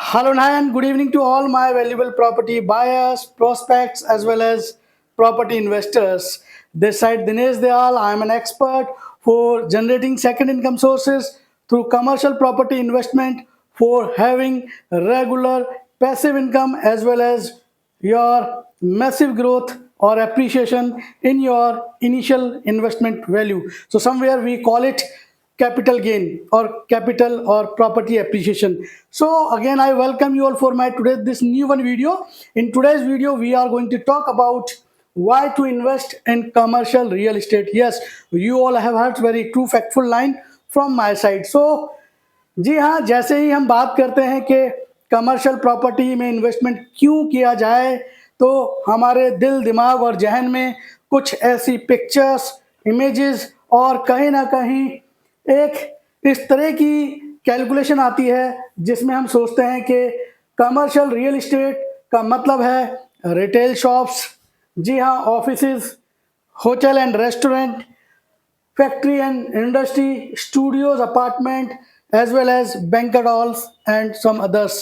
Hello and good evening to all my valuable property buyers, prospects, as well as property investors. This side Dinesh Dayal. I am an expert for generating second income sources through commercial property investment for having regular passive income as well as your massive growth or appreciation in your initial investment value. So somewhere we call it capital gain or capital or property appreciation. So again, I welcome you all for my today this new one video. In today's video we are going to talk about why to invest in commercial real estate. Yes, you all have heard very true factful line from my side. So जी हाँ, जैसे ही हम बात करते हैं कि commercial property में investment क्यों किया जाए, तो हमारे दिल दिमाग और जहन में कुछ ऐसी पिक्चर्स, इमेजेस और कहीं ना कहीं एक इस तरह की कैलकुलेशन आती है जिसमें हम सोचते हैं कि कमर्शियल रियल इस्टेट का मतलब है रिटेल शॉप्स, जी हाँ, offices, hotel and restaurant, factory and industry, studios, apartment, as well as banquet halls and some others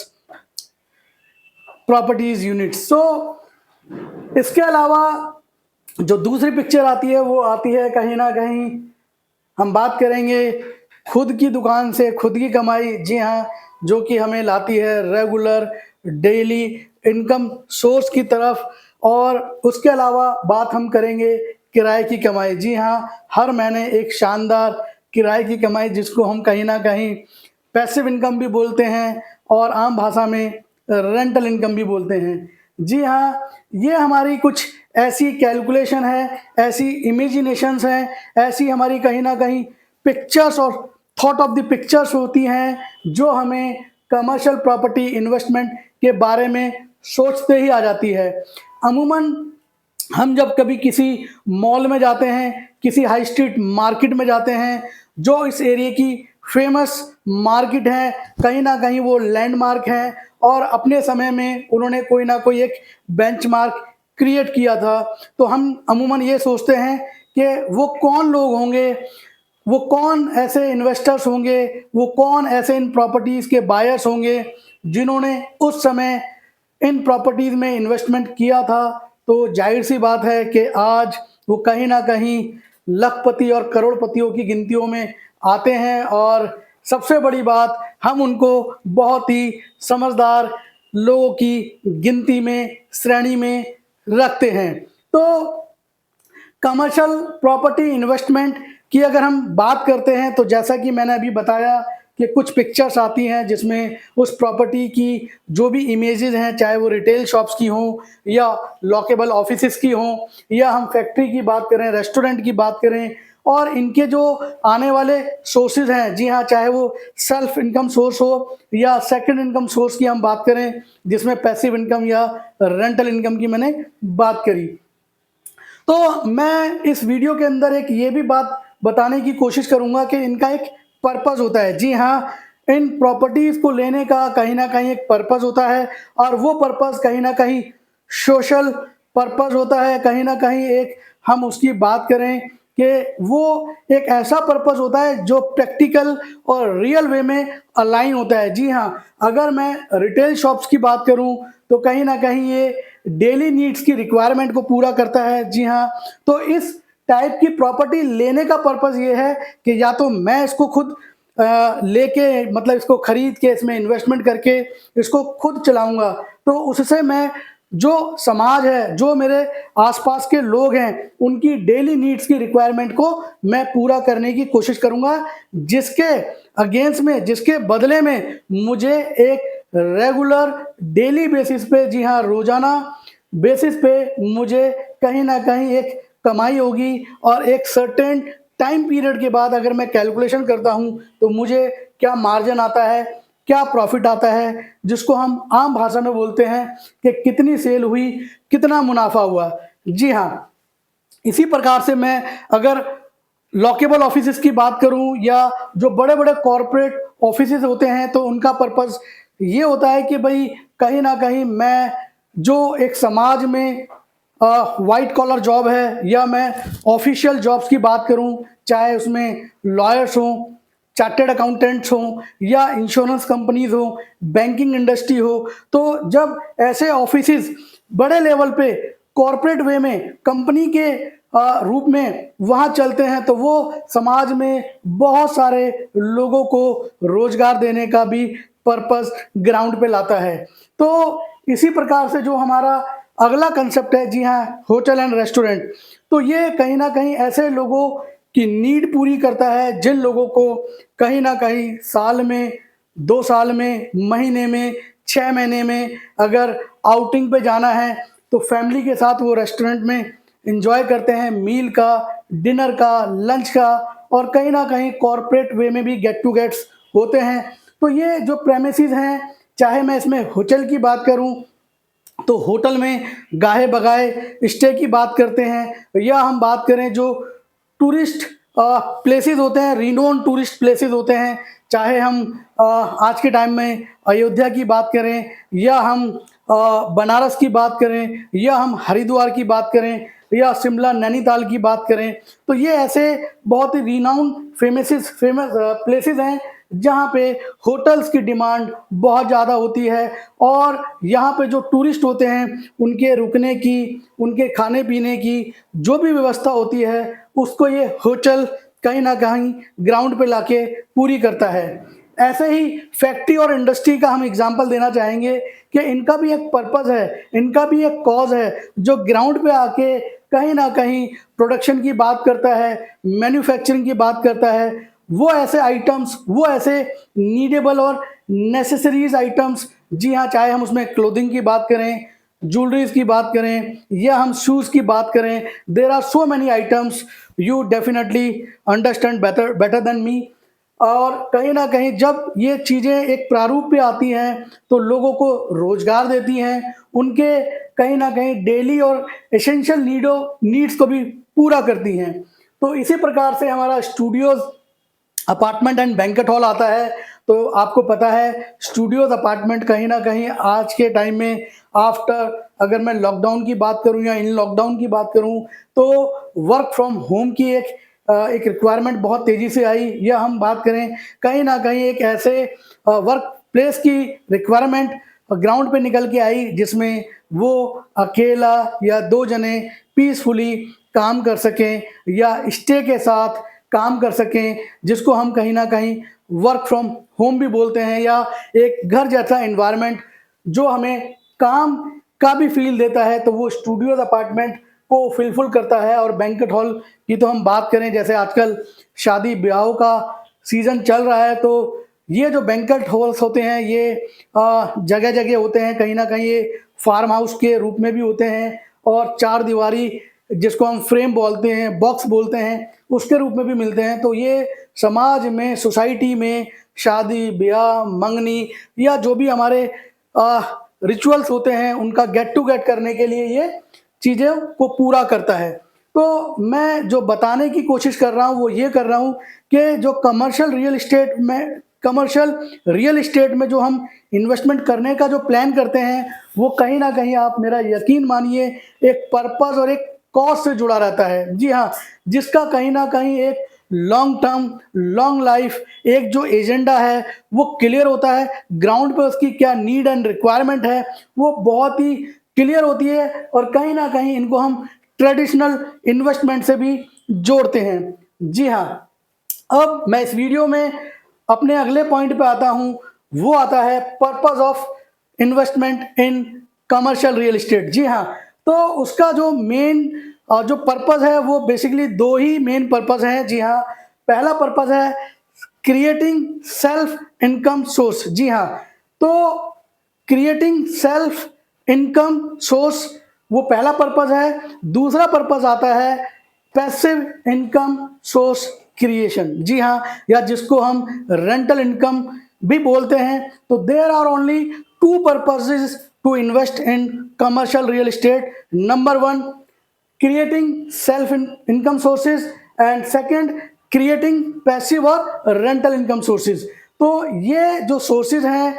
properties units. So इसके अलावा जो दूसरी पिक्चर आती है वो आती है कहीं ना कहीं हम बात करेंगे खुद की दुकान से खुद की कमाई, जी हाँ, जो कि हमें लाती है रेगुलर डेली इनकम सोर्स की तरफ। और उसके अलावा बात हम करेंगे किराए की कमाई, जी हाँ, हर महीने एक शानदार किराए की कमाई जिसको हम कहीं ना कहीं पैसिव इनकम भी बोलते हैं और आम भाषा में रेंटल इनकम भी बोलते हैं। जी हाँ, ये हमारी कुछ ऐसी कैलकुलेशन है, ऐसी इमेजिनेशंस हैं, ऐसी हमारी कहीं ना कहीं पिक्चर्स और थॉट ऑफ द पिक्चर्स होती हैं जो हमें कमर्शियल प्रॉपर्टी इन्वेस्टमेंट के बारे में सोचते ही आ जाती है। अमूमन हम जब कभी किसी मॉल में जाते हैं, किसी हाई स्ट्रीट मार्केट में जाते हैं, जो इस एरिया की फेमस मार्केट है, कहीं ना कहीं वो लैंडमार्क है और अपने समय में उन्होंने कोई ना कोई एक बेंचमार्क क्रिएट किया था, तो हम अमूमन ये सोचते हैं कि वो कौन लोग होंगे, वो कौन ऐसे इन्वेस्टर्स होंगे, वो कौन ऐसे इन प्रॉपर्टीज़ के बायर्स होंगे जिन्होंने उस समय इन प्रॉपर्टीज़ में इन्वेस्टमेंट किया था। तो जाहिर सी बात है कि आज वो कहीं ना कहीं लखपति और करोड़पतियों की गिनतियों में आते हैं और सबसे बड़ी बात, हम उनको बहुत ही समझदार लोगों की गिनती में, श्रेणी में रखते हैं। तो कमर्शियल प्रॉपर्टी इन्वेस्टमेंट की अगर हम बात करते हैं तो जैसा कि मैंने अभी बताया कि कुछ पिक्चर्स आती हैं जिसमें उस प्रॉपर्टी की जो भी इमेजेस हैं, चाहे वो रिटेल शॉप्स की हों या लॉकेबल ऑफिसेस की हों या हम फैक्ट्री की बात करें, रेस्टोरेंट की बात करें, और इनके जो आने वाले सोर्सेज हैं, जी हाँ, चाहे वो सेल्फ इनकम सोर्स हो या सेकंड इनकम सोर्स की हम बात करें जिसमें पैसिव इनकम या रेंटल इनकम की मैंने बात करी। तो मैं इस वीडियो के अंदर एक ये भी बात बताने की कोशिश करूंगा कि इनका एक पर्पस होता है। जी हाँ, इन प्रॉपर्टीज को लेने का कहीं ना कहीं एक पर्पस होता है और वो पर्पस कहीं ना कहीं सोशल पर्पस होता है। कहीं ना कहीं एक हम उसकी बात करें कि वो एक ऐसा पर्पस होता है जो प्रैक्टिकल और रियल वे में अलाइन होता है। जी हाँ, अगर मैं रिटेल शॉप्स की बात करूं तो कहीं ना कहीं ये डेली नीड्स की रिक्वायरमेंट को पूरा करता है। जी हाँ, तो इस टाइप की प्रॉपर्टी लेने का पर्पस ये है कि या तो मैं इसको खुद लेके, मतलब इसको खरीद के इसमें इन्वेस्टमेंट करके इसको खुद चलाऊंगा, तो उससे मैं जो समाज है, जो मेरे आसपास के लोग हैं, उनकी डेली नीड्स की रिक्वायरमेंट को मैं पूरा करने की कोशिश करूंगा, जिसके अगेंस्ट में, जिसके बदले में मुझे एक रेगुलर डेली बेसिस पे, जी हाँ, रोजाना बेसिस पे मुझे कहीं ना कहीं एक कमाई होगी और एक सर्टेन टाइम पीरियड के बाद अगर मैं कैलकुलेशन करता हूं तो मुझे क्या मार्जिन आता है, क्या प्रॉफिट आता है, जिसको हम आम भाषा में बोलते हैं कि कितनी सेल हुई, कितना मुनाफा हुआ। जी हाँ, इसी प्रकार से मैं अगर लॉकेबल ऑफिसेस की बात करूं या जो बड़े बड़े कॉरपोरेट ऑफिसेस होते हैं तो उनका पर्पस ये होता है कि भाई कहीं ना कहीं मैं जो एक समाज में वाइट कॉलर जॉब है या मैं ऑफिशियल जॉब्स की बात करूं, चाहे उसमें लॉयर्स हों, चार्टर्ड अकाउंटेंट्स हों या इंश्योरेंस कंपनीज हो, बैंकिंग इंडस्ट्री हो, तो जब ऐसे ऑफिसेज बड़े लेवल पे कॉरपोरेट वे में कंपनी के रूप में वहाँ चलते हैं, तो वो समाज में बहुत सारे लोगों को रोजगार देने का भी पर्पस ग्राउंड पे लाता है। तो इसी प्रकार से जो हमारा अगला कंसेप्ट है, जी हाँ, होटल एंड रेस्टोरेंट, तो ये कहीं ना कहीं ऐसे लोगों की नीड पूरी करता है जिन लोगों को कहीं ना कहीं साल में, 2 साल में, महीने में, 6 महीने में अगर आउटिंग पे जाना है तो फैमिली के साथ वो रेस्टोरेंट में एंजॉय करते हैं, मील का, डिनर का, लंच का, और कहीं ना कहीं कॉरपोरेट वे में भी गेट टू गेट्स होते हैं। तो ये जो प्रेमिसेस हैं, चाहे मैं इसमें होटल की बात करूं तो होटल में गाहे बगाए स्टे की बात करते हैं, या हम बात करें जो टूरिस्ट प्लेसेस होते हैं, रिनोन टूरिस्ट प्लेसेस होते हैं, चाहे हम आज के टाइम में अयोध्या की बात करें, या हम बनारस की बात करें, या हम हरिद्वार की बात करें, या शिमला नैनीताल की बात करें, तो ये ऐसे बहुत ही रिनाउंड फेमस प्लेसेस हैं जहाँ पे होटल्स की डिमांड बहुत ज़्यादा होती है, और यहाँ पे जो टूरिस्ट होते हैं उनके रुकने की, उनके खाने पीने की जो भी व्यवस्था होती है उसको ये होटल कहीं ना कहीं ग्राउंड पे लाके पूरी करता है। ऐसे ही फैक्ट्री और इंडस्ट्री का हम एग्जांपल देना चाहेंगे कि इनका भी एक पर्पस है, इनका भी एक कॉज है जो ग्राउंड पे आके कहीं ना कहीं प्रोडक्शन की बात करता है, मैन्युफैक्चरिंग की बात करता है। वो ऐसे आइटम्स, वो ऐसे नीडेबल और नेसेसरीज आइटम्स, जी हाँ, चाहे हम उसमें क्लोथिंग की बात करें, ज्वेलरीज की बात करें, या हम शूज़ की बात करें, there are so many items, you definitely understand better than me. और कहीं ना कहीं जब ये चीज़ें एक प्रारूप पे आती हैं तो लोगों को रोजगार देती हैं, उनके कहीं ना कहीं डेली और एसेंशियल नीड्स को भी पूरा करती हैं। तो इसी प्रकार से हमारा studios, apartment and banquet hall आता है। तो आपको पता है स्टूडियोज अपार्टमेंट कहीं ना कहीं आज के टाइम में, आफ्टर अगर मैं लॉकडाउन की बात करूं या इन लॉकडाउन की बात करूं, तो वर्क फ्रॉम होम की एक रिक्वायरमेंट बहुत तेज़ी से आई, या हम बात करें कहीं ना कहीं एक ऐसे वर्क प्लेस की रिक्वायरमेंट ग्राउंड पे निकल के आई जिसमें वो अकेला या 2 जने पीसफुली काम कर सकें या स्टे के साथ काम कर सकें, जिसको हम कहीं ना कहीं वर्क फ्रॉम होम भी बोलते हैं, या एक घर जैसा एनवायरनमेंट जो हमें काम का भी फील देता है, तो वो स्टूडियोज अपार्टमेंट को फिलफुल करता है। और बैंकेट हॉल की तो हम बात करें, जैसे आजकल शादी ब्याहों का सीज़न चल रहा है, तो ये जो बैंकेट हॉल्स होते हैं ये जगह जगह होते हैं, कहीं ना कहीं ये फार्म हाउस के रूप में भी होते हैं, और 4 दीवारी जिसको हम फ्रेम बोलते हैं, बॉक्स बोलते हैं, उसके रूप में भी मिलते हैं। तो ये समाज में, सोसाइटी में शादी ब्याह, मंगनी, या जो भी हमारे रिचुअल्स होते हैं उनका गेट टू गेट करने के लिए ये चीज़ों को पूरा करता है। तो मैं जो बताने की कोशिश कर रहा हूँ वो ये कर रहा हूँ कि जो कमर्शियल रियल इस्टेट में जो हम इन्वेस्टमेंट करने का जो प्लान करते हैं, वो कहीं ना कहीं, आप मेरा यकीन मानिए, एक पर्पस और एक कॉज से जुड़ा रहता है। जी हाँ, जिसका कहीं ना कहीं एक लॉन्ग टर्म, लॉन्ग लाइफ एक जो एजेंडा है वो क्लियर होता है। ग्राउंड पे उसकी क्या नीड एंड रिक्वायरमेंट है वो बहुत ही क्लियर होती है, और कहीं ना कहीं इनको हम ट्रेडिशनल इन्वेस्टमेंट से भी जोड़ते हैं। जी हाँ, अब मैं इस वीडियो में अपने अगले पॉइंट पे आता हूँ, वो आता है purpose of investment in commercial real estate. जी हाँ, तो उसका जो मेन जो पर्पस है वो बेसिकली 2 ही मेन पर्पस हैं। जी हाँ, पहला पर्पस है क्रिएटिंग सेल्फ इनकम सोर्स। जी हाँ, तो क्रिएटिंग सेल्फ इनकम सोर्स वो पहला पर्पस है। दूसरा पर्पस आता है पैसिव इनकम सोर्स क्रिएशन। जी हाँ, या जिसको हम रेंटल इनकम भी बोलते हैं। तो there are only 2 purposes to invest in commercial real estate. Number 1, creating self income sources, and second, creating passive और rental income sources। तो ये जो सोर्सेज हैं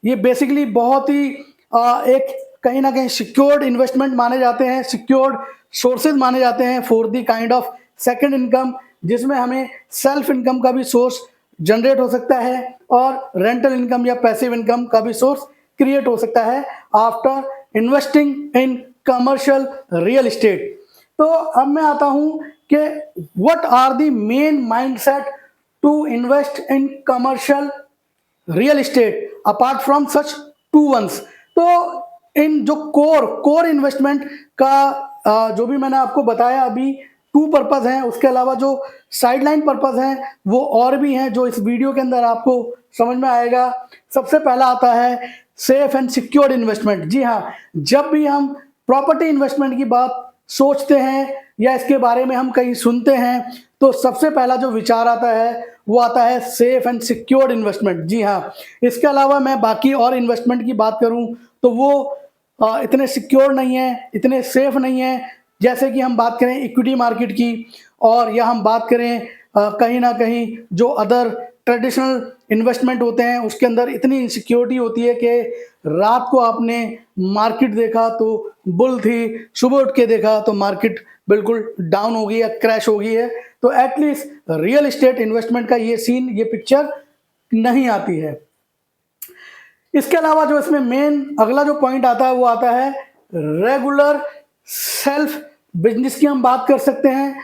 ये बेसिकली बहुत ही एक कहीं ना कहीं सिक्योर्ड इन्वेस्टमेंट माने जाते हैं, सिक्योर्ड सोर्सेज माने जाते हैं for the kind of second income, जिसमें हमें सेल्फ इनकम का भी सोर्स जनरेट हो सकता है और रेंटल इनकम या पैसिव इनकम का भी सोर्स क्रिएट हो सकता है after investing in commercial real estate. तो अब मैं आता हूं कि what are the main mindset to invest in commercial real estate apart from such two ones. तो इन जो कोर इन्वेस्टमेंट का जो भी मैंने आपको बताया अभी टू पर्पस हैं, उसके अलावा जो साइडलाइन पर्पस हैं वो और भी हैं जो इस वीडियो के अंदर आपको समझ में आएगा। सबसे पहला आता है सेफ एंड सिक्योर्ड इन्वेस्टमेंट। जी हाँ, जब भी हम प्रॉपर्टी इन्वेस्टमेंट की बात सोचते हैं या इसके बारे में हम कहीं सुनते हैं तो सबसे पहला जो विचार आता है वो आता है सेफ एंड सिक्योर्ड इन्वेस्टमेंट। जी हाँ, इसके अलावा मैं बाकी और इन्वेस्टमेंट की बात करूं तो वो इतने सिक्योर नहीं है, इतने सेफ नहीं है। जैसे कि हम बात करें इक्विटी मार्केट की और या हम बात करें कहीं ना कहीं जो अदर ट्रेडिशनल इन्वेस्टमेंट होते हैं उसके अंदर इतनी इनसिक्योरिटी होती है कि रात को आपने मार्केट देखा तो बुल थी, सुबह उठ के देखा तो मार्केट बिल्कुल डाउन हो गई या क्रैश हो गई है। तो एटलीस्ट रियल एस्टेट इन्वेस्टमेंट का ये सीन, ये पिक्चर नहीं आती है। इसके अलावा जो इसमें मेन अगला जो पॉइंट आता है वो आता है रेगुलर सेल्फ बिजनेस की हम बात कर सकते हैं,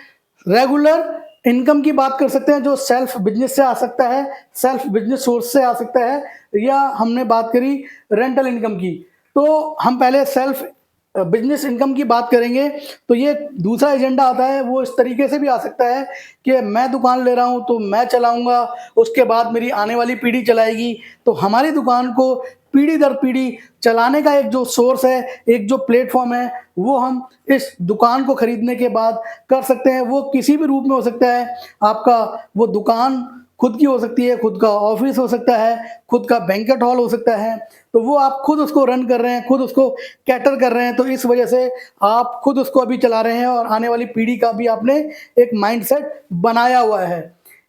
रेगुलर इनकम की बात कर सकते हैं जो सेल्फ बिजनेस से आ सकता है, सेल्फ बिजनेस सोर्स से आ सकता है, या हमने बात करी रेंटल इनकम की। तो हम पहले सेल्फ बिजनेस इनकम की बात करेंगे तो ये दूसरा एजेंडा आता है, वो इस तरीके से भी आ सकता है कि मैं दुकान ले रहा हूँ तो मैं चलाऊंगा, उसके बाद मेरी आने वाली पीढ़ी चलाएगी। तो हमारी दुकान को पीढ़ी दर पीढ़ी चलाने का एक जो सोर्स है, एक जो प्लेटफॉर्म है, वो हम इस दुकान को खरीदने के बाद कर सकते हैं। वो किसी भी रूप में हो सकता है, आपका वो दुकान खुद की हो सकती है, खुद का ऑफिस हो सकता है, खुद का बैंकेट हॉल हो सकता है। तो वो आप खुद उसको रन कर रहे हैं, खुद उसको कैटर कर रहे हैं, तो इस वजह से आप खुद उसको अभी चला रहे हैं और आने वाली पीढ़ी का भी आपने एक माइंडसेट बनाया हुआ है।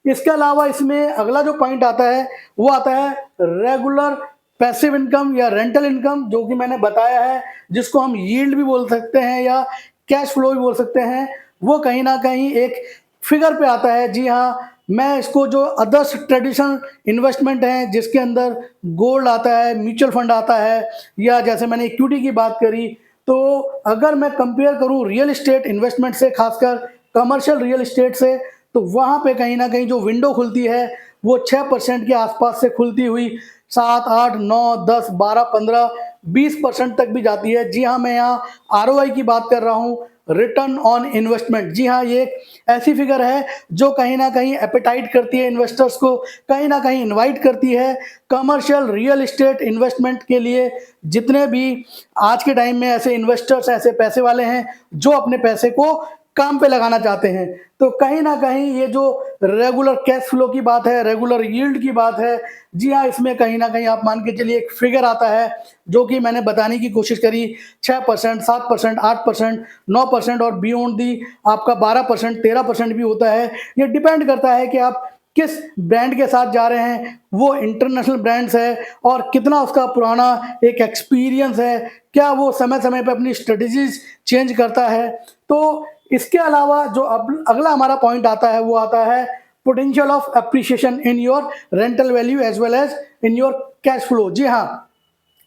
इसके अलावा इसमें अगला जो पॉइंट आता है वो आता है रेगुलर पैसिव इनकम या रेंटल इनकम, जो कि मैंने बताया है, जिसको हम यील्ड भी बोल सकते हैं या कैश फ्लो भी बोल सकते हैं। वो कहीं ना कहीं एक फिगर पे आता है। जी हाँ, मैं इसको जो अदर्स ट्रेडिशनल इन्वेस्टमेंट हैं जिसके अंदर गोल्ड आता है, म्यूचुअल फंड आता है, या जैसे मैंने इक्विटी की बात करी, तो अगर मैं कंपेयर करूं रियल एस्टेट इन्वेस्टमेंट से, खासकर कमर्शियल रियल एस्टेट से, तो वहाँ पे कहीं ना कहीं जो विंडो खुलती है वो 6% के आसपास से खुलती हुई 7, 8, 9, 10, 12, 15, 20% तक भी जाती है। जी हाँ, मैं यहाँ आरओआई की बात कर रहा हूँ, रिटर्न ऑन इन्वेस्टमेंट। जी हाँ, ये एक ऐसी फिगर है जो कहीं ना कहीं एपेटाइट करती है इन्वेस्टर्स को, कहीं ना कहीं इनवाइट करती है कमर्शियल रियल एस्टेट इन्वेस्टमेंट के लिए। जितने भी आज के टाइम में ऐसे इन्वेस्टर्स, ऐसे पैसे वाले हैं जो अपने पैसे को काम पे लगाना चाहते हैं, तो कहीं ना कहीं ये जो रेगुलर कैश फ्लो की बात है, रेगुलर यील्ड की बात है, जी हाँ, इसमें कहीं ना कहीं आप मान के चलिए एक फिगर आता है जो कि मैंने बताने की कोशिश करी, 6%, 7%, 8%, 9% और बियॉन्ड दी आपका 12%, 13% भी होता है। ये डिपेंड करता है कि आप किस ब्रांड के साथ जा रहे हैं, वो इंटरनेशनल ब्रांड्स है और कितना उसका पुराना एक एक्सपीरियंस है, क्या वो समय समय पे अपनी स्ट्रेटजीज चेंज करता है। तो इसके अलावा जो अब अगला हमारा पॉइंट आता है वो आता है potential of appreciation in your rental value as well as in your cash flow. जी हाँ,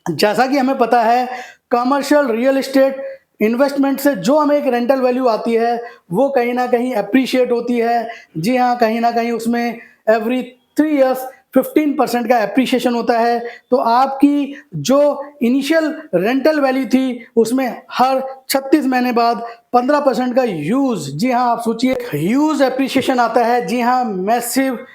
जैसा कि हमें पता है कमर्शियल रियल एस्टेट इन्वेस्टमेंट से जो हमें एक रेंटल वैल्यू आती है वो कहीं ना कहीं अप्रिशिएट होती है। जी हाँ, कहीं ना कहीं उसमें एवरी 3 ईयर्स 15% का एप्रिशिएशन होता है। तो आपकी जो इनिशियल रेंटल वैल्यू थी उसमें हर 36 महीने बाद 15% का यूज, जी हाँ आप सोचिए, ह्यूज एप्रिशिएशन आता है। जी हाँ, मैसिव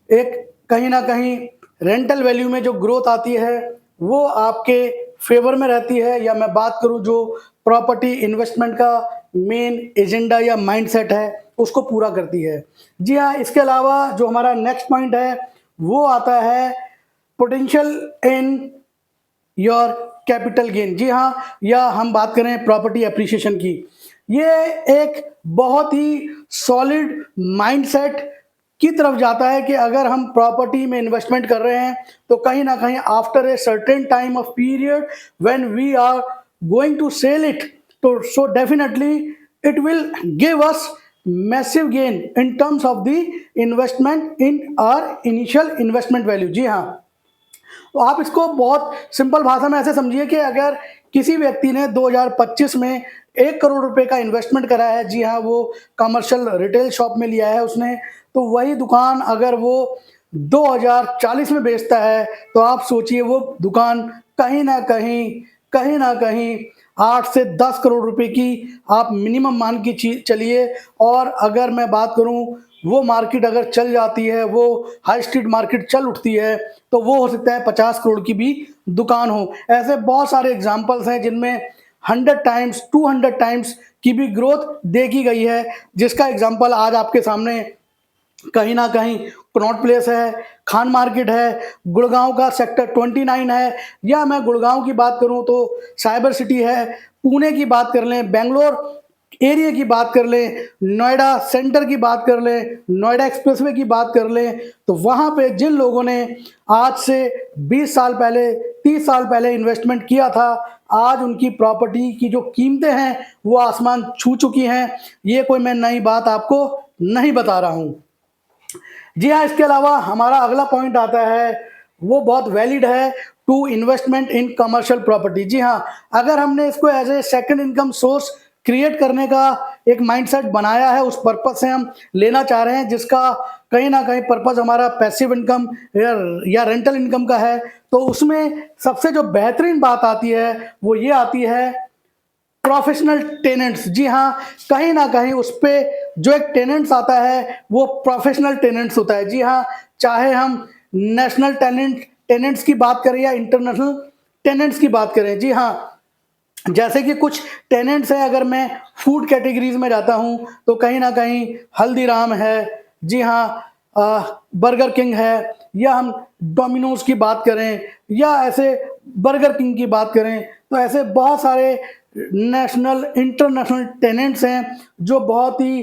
एक कहीं ना कहीं रेंटल वैल्यू में जो ग्रोथ आती है वो आपके फेवर में रहती है। या मैं बात करूं जो प्रॉपर्टी इन्वेस्टमेंट का मेन एजेंडा या माइंडसेट है उसको पूरा करती है। जी हाँ, इसके अलावा जो हमारा नेक्स्ट पॉइंट है वो आता है potential in your capital gain. जी हाँ, या हम बात करें प्रॉपर्टी एप्रिसिएशन की, ये एक बहुत ही सॉलिड माइंडसेट की तरफ जाता है कि अगर हम प्रॉपर्टी में इन्वेस्टमेंट कर रहे हैं तो कहीं ना कहीं after a certain time of period when we are going to sell it, तो so definitely it will give us massive gain in terms of the investment in our initial investment value. जी हाँ, तो आप इसको बहुत simple भाषा में ऐसे समझिए कि अगर किसी व्यक्ति ने 2025 में 1 करोड़ रुपए का इन्वेस्टमेंट करा है, जी हाँ, वो कमर्शियल रिटेल शॉप में लिया है उसने, तो वही दुकान अगर वो 2040 में बेचता है, तो आप सोचिए वो दुकान कहीं ना कहीं 8 से 10 करोड़ रुपए की आप मिनिमम मान के चलिए। और अगर मैं बात करूं, वो मार्केट अगर चल जाती है, वो हाई स्ट्रीट मार्केट चल उठती है, तो वो हो सकता है 50 करोड़ की भी दुकान हो। ऐसे बहुत सारे एग्जाम्पल्स हैं जिनमें 100 टाइम्स 200 टाइम्स की भी ग्रोथ देखी गई है, जिसका एग्जाम्पल आज आपके सामने कहीं ना कहीं कनॉट प्लेस है, खान मार्केट है, गुड़गांव का सेक्टर 29 है, या मैं गुड़गांव की बात करूं तो साइबर सिटी है, पुणे की बात कर लें, बेंगलोर एरिया की बात कर लें, नोएडा सेंटर की बात कर लें, नोएडा एक्सप्रेसवे की बात कर लें, तो वहाँ पे जिन लोगों ने आज से 20 साल पहले 30 साल पहले इन्वेस्टमेंट किया था, आज उनकी प्रॉपर्टी की जो कीमतें हैं वो आसमान छू चुकी हैं। ये कोई मैं नई बात आपको नहीं बता रहा हूँ। जी हाँ, इसके अलावा हमारा अगला पॉइंट आता है, वो बहुत वैलिड है, to investment in commercial property. जी हाँ, अगर हमने इसको as a second income source create करने का एक माइंडसेट बनाया है, उस पर्पज से हम लेना चाह रहे हैं, जिसका कहीं ना कहीं पर्पज हमारा पैसिव इनकम या रेंटल इनकम का है, तो उसमें सबसे जो बेहतरीन बात आती है वो ये आती है, प्रोफेशनल टेनेंट्स। जी हाँ, कहीं ना कहीं उस पे जो एक टेनेंट्स आता है वो प्रोफेशनल टेनेंट्स होता है। जी हाँ, चाहे हम नेशनल टेनेंट्स की बात करें या इंटरनेशनल टेनेंट्स की बात करें। जी हाँ, जैसे कि कुछ टेनेंट्स हैं, अगर मैं फूड कैटेगरीज में जाता हूं तो कहीं ना कहीं हल्दीराम है, जी हाँ, बर्गर किंग है, या हम डोमिनोज की बात करें, या ऐसे बर्गर किंग की बात करें, तो ऐसे बहुत सारे नेशनल इंटरनेशनल टेनेंट्स हैं जो बहुत ही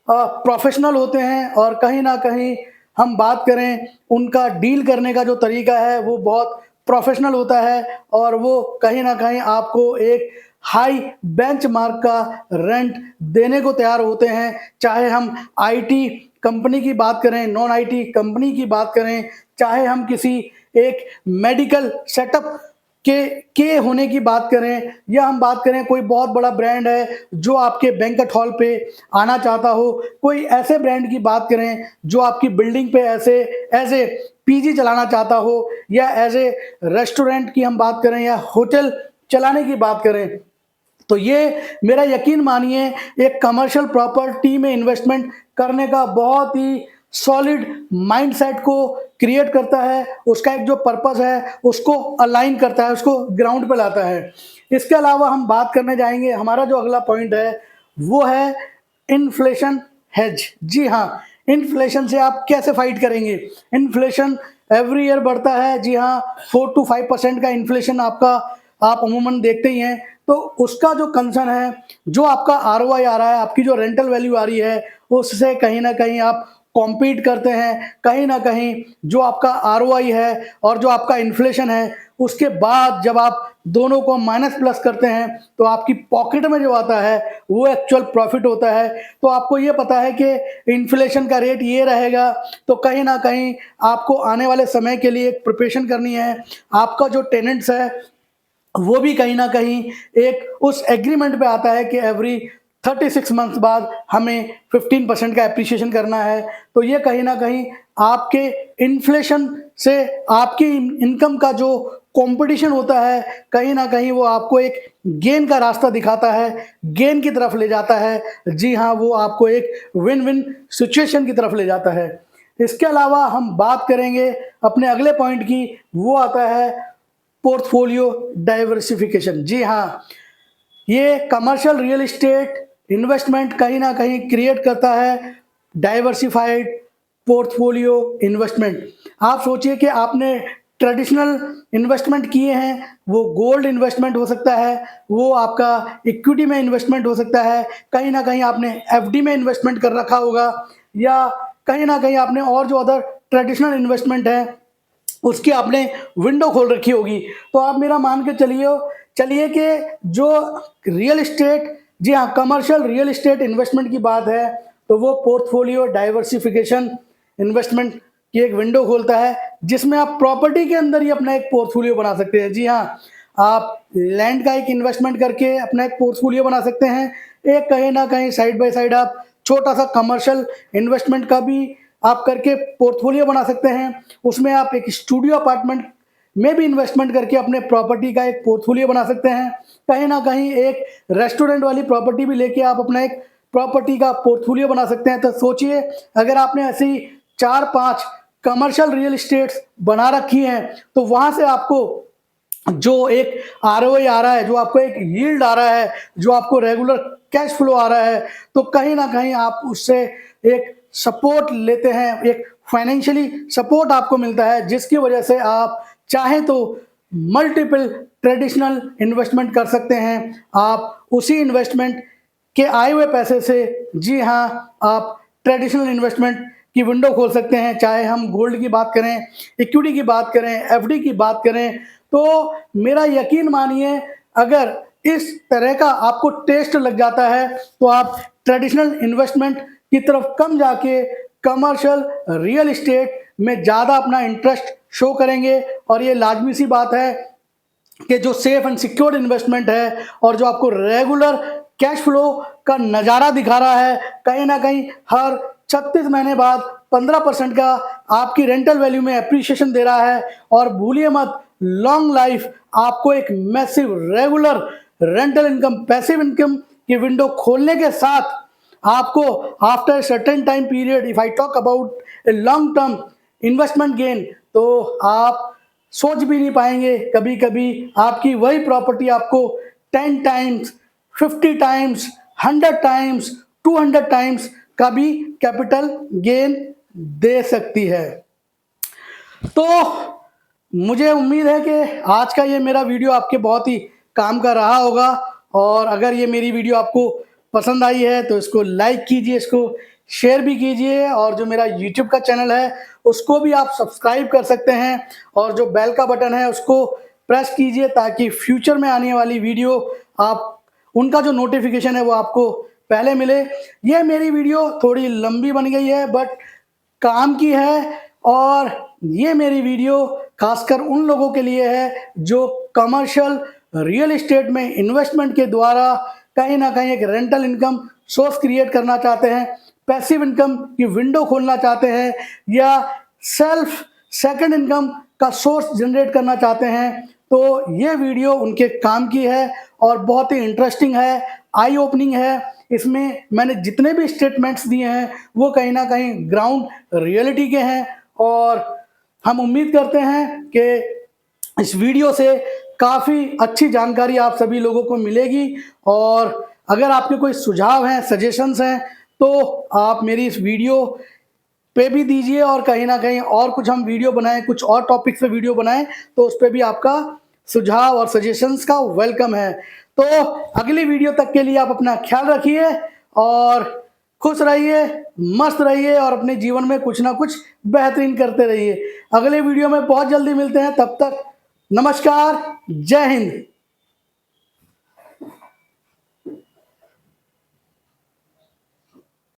प्रोफेशनल होते हैं, और कहीं ना कहीं हम बात करें उनका डील करने का जो तरीका है वो बहुत प्रोफेशनल होता है, और वो कहीं ना कहीं आपको एक हाई बेंचमार्क का रेंट देने को तैयार होते हैं। चाहे हम आईटी कंपनी की बात करें, नॉन आईटी कंपनी की बात करें, चाहे हम किसी एक मेडिकल सेटअप के होने की बात करें, या हम बात करें कोई बहुत बड़ा ब्रांड है जो आपके बैंक्वेट हॉल पे आना चाहता हो, कोई ऐसे ब्रांड की बात करें जो आपकी बिल्डिंग पे ऐसे एज ए पीजी चलाना चाहता हो, या एज ए रेस्टोरेंट की हम बात करें, या होटल चलाने की बात करें, तो ये मेरा यकीन मानिए एक कमर्शियल प्रॉपर्टी में इन्वेस्टमेंट करने का बहुत ही सॉलिड माइंडसेट को क्रिएट करता है। उसका एक जो पर्पस है उसको अलाइन करता है, उसको ग्राउंड पे लाता है। इसके अलावा हम बात करने जाएंगे, हमारा जो अगला पॉइंट है वो है इन्फ्लेशन हेज। जी हाँ, इन्फ्लेशन से आप कैसे फाइट करेंगे? इन्फ्लेशन एवरी ईयर बढ़ता है। जी हाँ, 4 to 5% का इन्फ्लेशन आपका आप अमूमन देखते ही हैं। तो उसका जो कंसर्न है, जो आपका आरओआई आ रहा है, आपकी जो रेंटल वैल्यू आ रही है, उससे कहीं ना कहीं आप कॉम्पीट करते हैं। कहीं ना कहीं जो आपका आरओआई है और जो आपका इन्फ्लेशन है, उसके बाद जब आप दोनों को माइनस प्लस करते हैं तो आपकी पॉकेट में जो आता है वो एक्चुअल प्रॉफिट होता है। तो आपको ये पता है कि इन्फ्लेशन का रेट ये रहेगा, तो कहीं ना कहीं आपको आने वाले समय के लिए एक प्रिपरेशन करनी है। आपका जो टेनेंट्स है वो भी कहीं ना कहीं एक उस एग्रीमेंट पे आता है कि एवरी 36 मंथ्स बाद हमें 15% का एप्रिसिएशन करना है। तो ये कहीं ना कहीं आपके इन्फ्लेशन से आपकी इनकम का जो कंपटीशन होता है, कहीं ना कहीं वो आपको एक गेन का रास्ता दिखाता है, गेन की तरफ ले जाता है। जी हाँ, वो आपको एक विन विन सिचुएशन की तरफ ले जाता है। इसके अलावा हम बात करेंगे अपने अगले पॉइंट की, वो आता है पोर्टफोलियो डाइवर्सिफिकेशन। जी हाँ, ये कमर्शियल रियल एस्टेट इन्वेस्टमेंट कहीं ना कहीं क्रिएट करता है डाइवर्सिफाइड पोर्टफोलियो इन्वेस्टमेंट। आप सोचिए कि आपने ट्रेडिशनल इन्वेस्टमेंट किए हैं, वो गोल्ड इन्वेस्टमेंट हो सकता है, वो आपका इक्विटी में इन्वेस्टमेंट हो सकता है, कहीं ना कहीं आपने एफडी में इन्वेस्टमेंट कर रखा होगा, या कहीं ना कहीं आपने और जो अदर ट्रेडिशनल इन्वेस्टमेंट है उसकी आपने विंडो खोल रखी होगी। तो आप मेरा मान के चलिए कि जो रियल एस्टेट, जी हाँ, कमर्शियल रियल एस्टेट इन्वेस्टमेंट की बात है, तो वो पोर्टफोलियो डाइवर्सिफिकेशन इन्वेस्टमेंट की एक विंडो खोलता है, जिसमें आप प्रॉपर्टी के अंदर ही अपना एक पोर्टफोलियो बना सकते हैं। जी हाँ, आप लैंड का एक इन्वेस्टमेंट करके अपना एक पोर्टफोलियो बना सकते हैं। एक कहीं ना कहीं साइड बाय साइड आप छोटा सा कमर्शियल इन्वेस्टमेंट का भी आप करके पोर्टफोलियो बना सकते हैं। उसमें आप एक स्टूडियो अपार्टमेंट में भी इन्वेस्टमेंट करके अपने प्रॉपर्टी का एक पोर्टफोलियो बना सकते हैं। कहीं ना कहीं एक रेस्टोरेंट वाली प्रॉपर्टी भी लेके आप अपना एक प्रॉपर्टी का पोर्टफोलियो बना सकते हैं। तो सोचिए, अगर आपने ऐसी 4-5 कमर्शियल रियल इस्टेट्स बना रखी हैं, तो वहां से आपको जो एक आरओआई आ रहा है, जो आपको एक यील्ड आ रहा है, जो आपको रेगुलर कैश फ्लो आ रहा है, तो कहीं ना कहीं आप उससे एक सपोर्ट लेते हैं, एक फाइनेंशियली सपोर्ट आपको मिलता है, जिसकी वजह से आप चाहे तो मल्टीपल ट्रेडिशनल इन्वेस्टमेंट कर सकते हैं। आप उसी इन्वेस्टमेंट के आए हुए पैसे से, जी हाँ, आप ट्रेडिशनल इन्वेस्टमेंट की विंडो खोल सकते हैं। चाहे हम गोल्ड की बात करें, इक्विटी की बात करें, एफडी की बात करें, तो मेरा यकीन मानिए, अगर इस तरह का आपको टेस्ट लग जाता है, तो आप ट्रेडिशनल इन्वेस्टमेंट की तरफ कम जाके कमर्शियल रियल इस्टेट में ज़्यादा अपना इंटरेस्ट शो करेंगे। और ये लाजमी सी बात है कि जो सेफ एंड सिक्योर्ड इन्वेस्टमेंट है और जो आपको रेगुलर कैश फ्लो का नज़ारा दिखा रहा है, कहीं ना कहीं हर 36 महीने बाद 15% का आपकी रेंटल वैल्यू में एप्रिसिएशन दे रहा है। और भूलिए मत, लॉन्ग लाइफ आपको एक massive regular rental income, passive income की विंडो खोलने के साथ आपको after certain time period, if I talk about a long term investment gain, तो आप सोच भी नहीं पाएंगे। कभी कभी आपकी वही प्रॉपर्टी आपको 10 टाइम्स, 50 टाइम्स, 100 टाइम्स, 200 टाइम्स का भी कैपिटल गेन दे सकती है। तो मुझे उम्मीद है कि आज का ये मेरा वीडियो आपके बहुत ही काम का रहा होगा। और अगर ये मेरी वीडियो आपको पसंद आई है तो इसको लाइक कीजिए, इसको शेयर भी कीजिए, और जो मेरा यूट्यूब का चैनल है उसको भी आप सब्सक्राइब कर सकते हैं, और जो बेल का बटन है उसको प्रेस कीजिए, ताकि फ्यूचर में आने वाली वीडियो आप उनका जो नोटिफिकेशन है वो आपको पहले मिले। ये मेरी वीडियो थोड़ी लंबी बन गई है, बट काम की है, और ये मेरी वीडियो खासकर उन लोगों के लिए है जो कमर्शियल रियल एस्टेट में इन्वेस्टमेंट के द्वारा कहीं ना कहीं एक रेंटल इनकम सोर्स क्रिएट करना चाहते हैं, पैसिव इनकम की विंडो खोलना चाहते हैं, या सेल्फ सेकंड इनकम का सोर्स जनरेट करना चाहते हैं। तो ये वीडियो उनके काम की है और बहुत ही इंटरेस्टिंग है, आई ओपनिंग है। इसमें मैंने जितने भी स्टेटमेंट्स दिए हैं वो कहीं ना कहीं ग्राउंड रियलिटी के हैं, और हम उम्मीद करते हैं कि इस वीडियो से काफ़ी अच्छी जानकारी आप सभी लोगों को मिलेगी। और अगर आपके कोई सुझाव हैं, सजेशंस हैं, तो आप मेरी इस वीडियो पे भी दीजिए, और कहीं ना कहीं और कुछ हम वीडियो बनाएं, कुछ और टॉपिक्स पे वीडियो बनाएं, तो उस पर भी आपका सुझाव और सजेशंस का वेलकम है। तो अगली वीडियो तक के लिए आप अपना ख्याल रखिए और खुश रहिए, मस्त रहिए, और अपने जीवन में कुछ ना कुछ बेहतरीन करते रहिए। अगले वीडियो में बहुत जल्दी मिलते हैं, तब तक नमस्कार, जय हिंद।